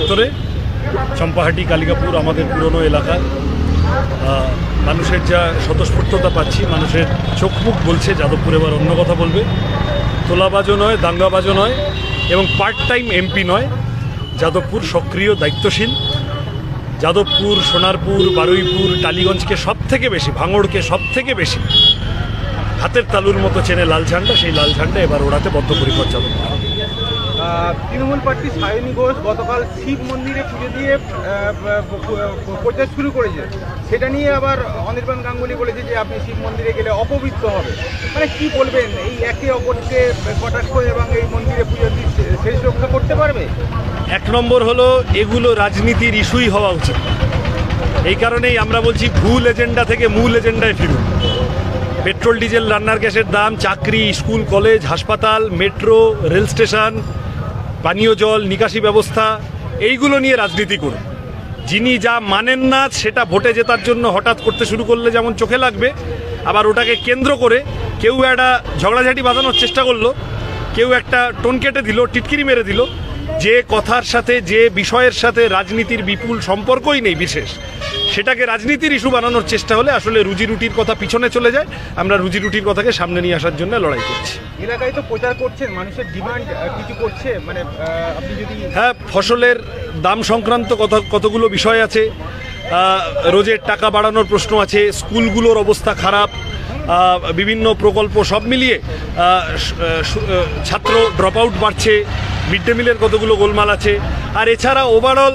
উত্তরে চম্পাহাটি কালিকাপুর আমাদের পুরনো এলাকা। মানুষের যা স্বতঃস্ফূর্ততা পাচ্ছি, মানুষের চোখ মুখ বলছে যাদবপুর এবার অন্য কথা বলবে। তোলাবাজও নয়, দাঙ্গাবাজও নয় এবং পার্ট টাইম এমপি নয়। যাদবপুর সক্রিয়, দায়িত্বশীল। যাদবপুর, সোনারপুর, বারুইপুর, টালিগঞ্জকে সব থেকে বেশি, ভাঙড়কে সব থেকে বেশি হাতের তালুর মতো চেনে লাল ঝান্ডা। সেই লাল ঝান্ডা এবার ওড়াতে বদ্ধপরিকর যাদবপুর। তৃণমূল প্রার্থী সায়নী ঘোষ গতকাল শিব মন্দিরে পুজো দিয়ে প্রচার শুরু করেছে। সেটা নিয়ে আবার অনির্বাণ গাঙ্গুলি বলেছে যে আপনি শিব মন্দিরে গেলে অপবিত্র হবে। মানে কি বলবেন, এই একে অপরকে কটাক্ষ এবং এই মন্দিরে পুজো দিয়ে শেষ রক্ষা করতে পারবে? এক নম্বর হলো, এগুলো রাজনীতির ইস্যুই হওয়া উচিত। এই কারণেই আমরা বলছি ভুল এজেন্ডা থেকে মূল এজেন্ডায় ফিরুন। পেট্রোল ডিজেল রান্নার গ্যাসের দাম, চাকরি, স্কুল কলেজ, হাসপাতাল, মেট্রো, রেল স্টেশন, পানীয় জল, নিকাশি ব্যবস্থা, এইগুলো নিয়ে রাজনীতি করুন। যিনি যা মানেন না সেটা ভোটে জেতার জন্য হঠাৎ করতে শুরু করলে যেমন চোখে লাগবে, আবার ওটাকে কেন্দ্র করে কেউ একটা ঝগড়াঝাটি বাঁধানোর চেষ্টা করলো, কেউ একটা টোন কেটে দিল, টিটকিরি মেরে দিল। যে কথার সাথে, যে বিষয়ের সাথে রাজনীতির বিপুল সম্পর্কই নেই বিশেষ, সেটাকে রাজনীতির ইস্যু বানানোর চেষ্টা হলে আসলে রুজি রুটির কথা পিছনে চলে যায়। আমরা রুজি রুটির কথাকে সামনে নিয়ে আসার জন্য লড়াই করছি। এলাকায় তো প্রচার করছেন, মানুষের ডিমান্ড কিছু করছে, মানে আপনি যদি হ্যাঁ, ফসলের দাম সংক্রান্ত কতগুলো বিষয় আছে, রোজের টাকা বাড়ানোর প্রশ্ন আছে, স্কুলগুলোর অবস্থা খারাপ, বিভিন্ন প্রকল্প সব মিলিয়ে ছাত্র ড্রপ আউট বাড়ছে, মিড ডে মিলের কতগুলো গোলমাল আছে। আর এছাড়া ওভারঅল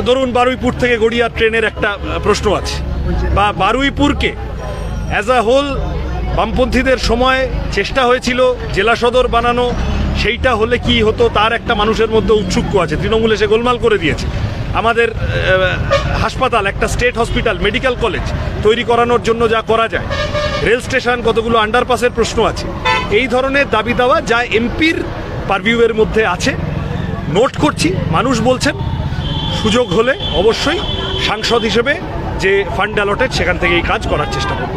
ধরুন বারুইপুর থেকে গড়িয়া ট্রেনের একটা প্রশ্ন আছে, বা বারুইপুরকে অ্যাজ আ হোল বামপন্থীদের সময় চেষ্টা হয়েছিল জেলা সদর বানানো, সেইটা হলে কি হতো তার একটা মানুষের মধ্যে উৎসুক্য আছে। তৃণমূল এসে গোলমাল করে দিয়েছে। আমাদের হাসপাতাল, একটা স্টেট হসপিটাল, মেডিকেল কলেজ তৈরি করানোর জন্য যা করা যায়, রেল স্টেশন, কতগুলো আন্ডারপাসের প্রশ্ন আছে। এই ধরনের দাবি দাওয়া যা এমপির পারভিউয়ের মধ্যে আছে, নোট করছি। মানুষ বলছেন, সুযোগ হলে অবশ্যই সাংসদ হিসেবে যে ফান্ড অ্যালটেড সেখান থেকে এই কাজ করার চেষ্টা করব।